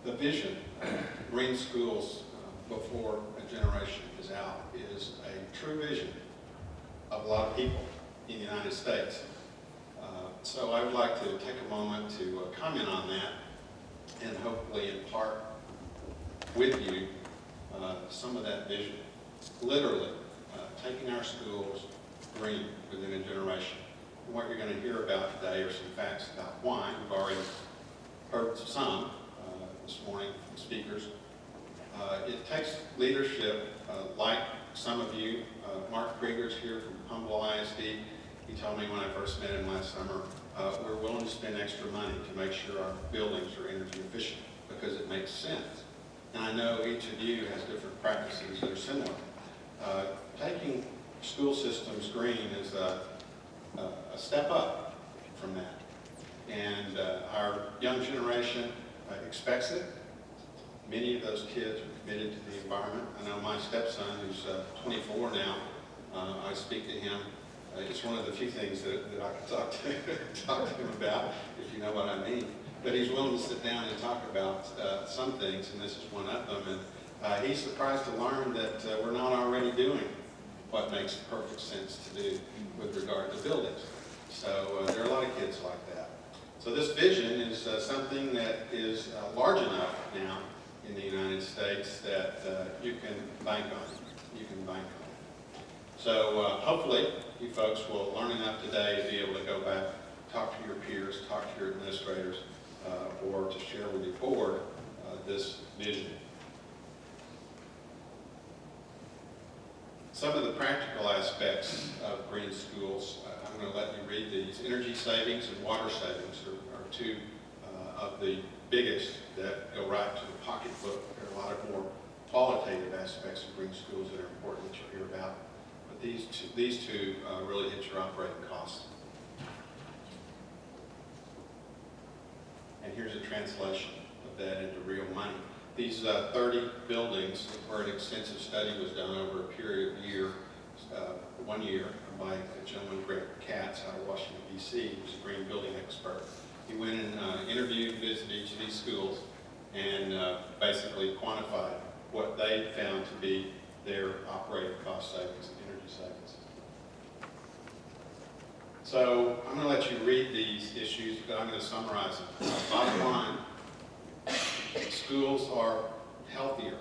The vision, Green Schools Before a Generation is out, is a true vision of a lot of people in the United States. So I would like to take a moment to comment on that and hopefully impart with you some of that vision. Literally, taking our schools green within a generation. And what you're going to hear about today are some facts about why. We've already heard some this morning from speakers. It takes leadership like some of you. Mark Krieger's here from Humble ISD. He told me when I first met him last summer, we're willing to spend extra money to make sure our buildings are energy efficient because it makes sense. And I know each of you has different practices that are similar. Taking school systems green is a step up from that. And our young generation expects it. Many of those kids are committed to the environment. I know my stepson, who's 24 now, I speak to him. It's one of the few things that I can talk to him about, if you know what I mean. But he's willing to sit down and talk about some things, and this is one of them. And he's surprised to learn that we're not already doing what makes perfect sense to do with regard to buildings. So there are a lot of kids like that. So this vision is something that is large enough now in the United States that you can bank on it. You can bank on it. So hopefully you folks will learn enough today to be able to go back, talk to your peers, talk to your administrators, or to share with your board this vision. Some of the practical aspects of green schools, I'm going to let you read these. Energy savings and water savings are two of the biggest that go right to the pocketbook. There are a lot of more qualitative aspects of green schools that are important that you'll hear about. But these two really hit your operating costs. And here's a translation of that into real money. These 30 buildings where an extensive study was done over a period of 1 year by a gentleman, Greg Katz, out of Washington, D.C., who's a green building expert. He went and interviewed, visited each of these schools, and basically quantified what they found to be their operating cost savings and energy savings. So I'm going to let you read these issues, but I'm going to summarize them. Bottom line, schools are healthier,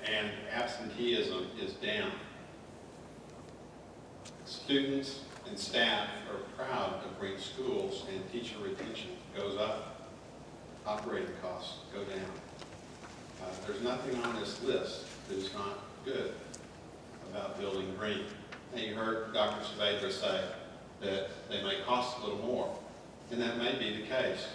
and absenteeism is down. Students and staff are proud of green schools, and teacher retention goes up. Operating costs go down. There's nothing on this list that is not good about building green. And you heard Dr. Saavedra say that they may cost a little more, and that may be the case.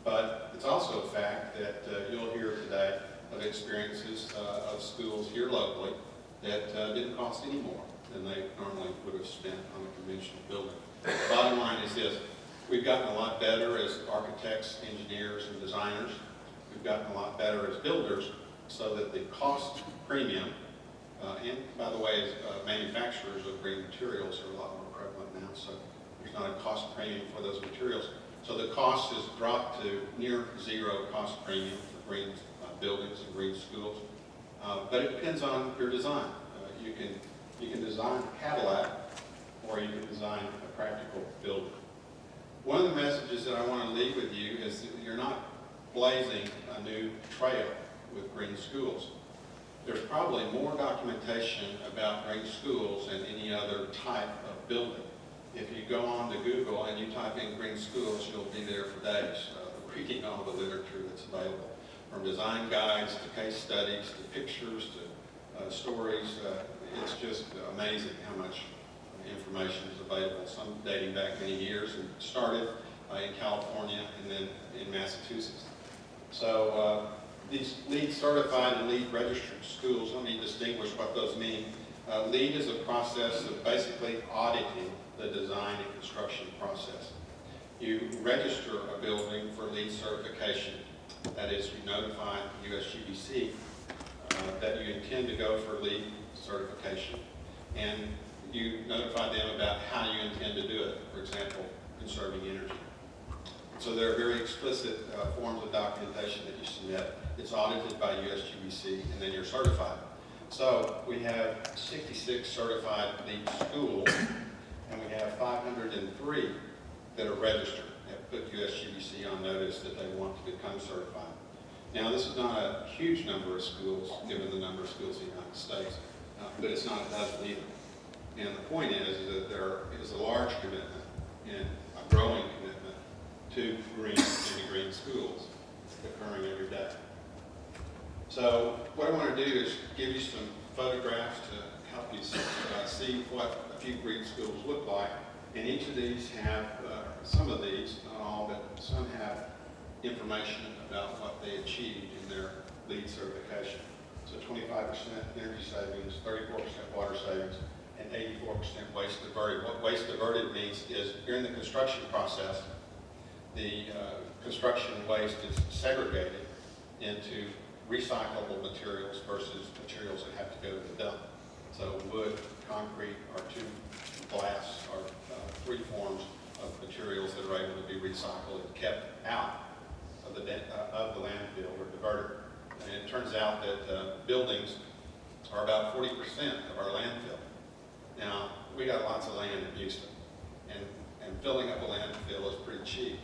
But it's also a fact that you'll hear today of experiences of schools here locally that didn't cost any more than they normally would have spent on a conventional building. The bottom line is this: we've gotten a lot better as architects, engineers, and designers. We've gotten a lot better as builders, so that the cost premium, and by the way, manufacturers of green materials are a lot more prevalent now, so there's not a cost premium for those materials. So the cost has dropped to near zero cost premium for green buildings and green schools. But it depends on your design. You can design a Cadillac, or you can design a practical building. One of the messages that I want to leave with you is that you're not blazing a new trail with green schools. There's probably more documentation about green schools than any other type of building. If you go on to Google and you type in green schools, you'll be there for days, reading all the literature that's available, from design guides to case studies to pictures to stories. It's just amazing how much information is available, some dating back many years, and started in California and then in Massachusetts. So these LEED certified and LEED registered schools, let me distinguish what those mean. LEED is a process of basically auditing the design and construction process. You register a building for LEED certification. That is, you notify USGBC that you intend to go for LEED certification, and you notify them about how you intend to do it, for example, conserving energy. So there are very explicit forms of documentation that you submit. It's audited by USGBC, and then you're certified. So we have 66 certified LEED schools, and we have 503 that are registered, have put USGBC on notice that they want to become certified. Now, this is not a huge number of schools, given the number of schools in the United States, but it's not a dozen either. And the point is that there is a large commitment and a growing commitment to green schools occurring every day. So what I want to do is give you some photographs to help you see what a few green schools look like. And each of these have, some of these, not all, but some have information about what they achieved in their LEED certification. So 25% energy savings, 34% water savings, and 84% waste diverted. What waste diverted means is during the construction process, the construction waste is segregated into recyclable materials versus materials that have to go to the dump. So wood, concrete, or glass are three forms of materials that are able to be recycled and kept out of the landfill or diverted. And it turns out that buildings are about 40% of our landfill. Now, we got lots of land in Houston, and filling up a landfill is pretty cheap.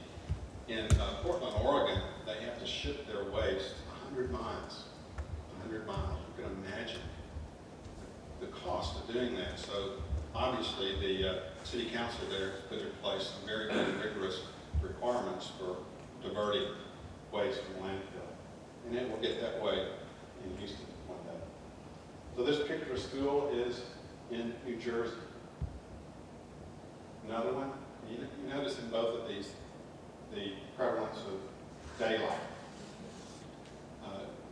In Portland, Oregon, they have to ship their waste 100 miles. 100 miles. You can imagine the cost of doing that. So obviously the city council there has put in place some very, very rigorous requirements for diverting waste from landfill. And it will get that way in Houston one day. So this particular school is in New Jersey. Another one, you notice in both of these the prevalence of daylight.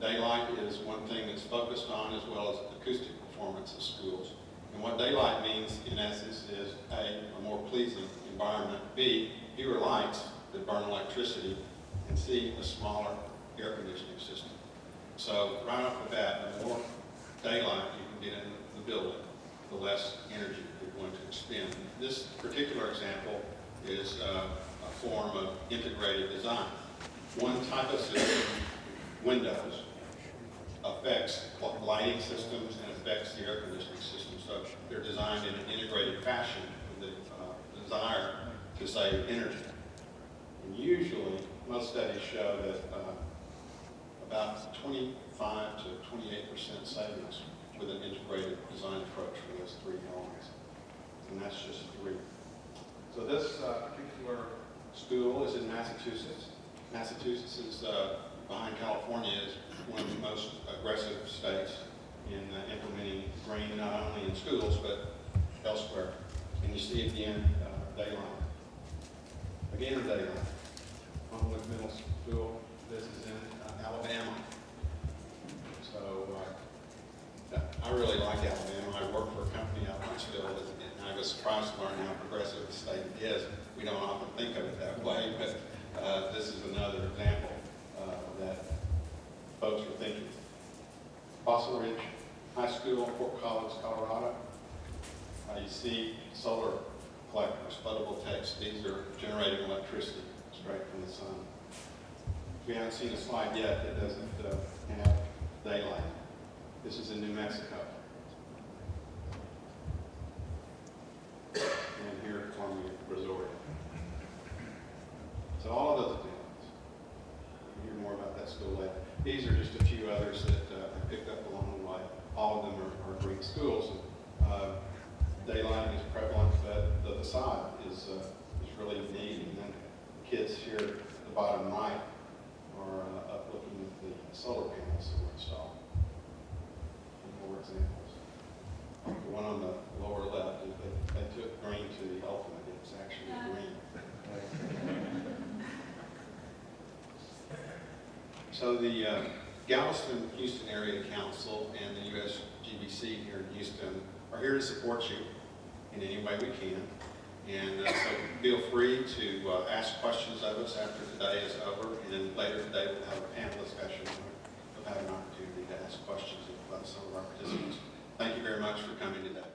Daylight is one thing that's focused on, as well as acoustic performance of schools. And what daylight means, in essence, is a more pleasing environment, B, fewer lights that burn electricity, and C, a smaller air conditioning system. So right off the bat, the more daylight you can get in the building, the less energy you're going to expend. This particular example is a form of integrated design. One type of system, windows, affects lighting systems and affects the air conditioning system. So they're designed in an integrated fashion with the desire to save energy. And usually, most studies show that about 25 to 28% savings with an integrated design approach for those three elements. And that's just three. So this particular school is in Massachusetts. Massachusetts is behind California, is one of the most aggressive states in implementing green, not only in schools, but elsewhere. And you see again, daylight. Again, daylight. Homewood Middle School, this is in Alabama. So I really like Alabama. I work for a company out in Huntsville, and I was surprised to learn how progressive the state is. We don't often think of it that way, but this is another example that folks are thinking. Fossil Ridge High School, Fort Collins, Colorado. You see solar collectors, photovoltaics. These are generating electricity straight from the sun. We haven't seen a slide yet that doesn't have daylight. This is in New Mexico. And here at Columbia Resort. So all of those examples. You'll hear more about that school later. These are just a few others that I picked up along the way. All of them are green schools. And, daylight is prevalent, but the facade is really neat. And then the kids here at the bottom right are up looking at the solar panels that were installed. And more examples. The one on the lower left, they took green to the ultimate. It was actually green. So the Galveston Houston Area Council and the USGBC here in Houston are here to support you in any way we can. And so feel free to ask questions of us after today is over. And then later today we'll have a panel discussion. We'll have an opportunity to ask questions of some of our participants. Thank you very much for coming today.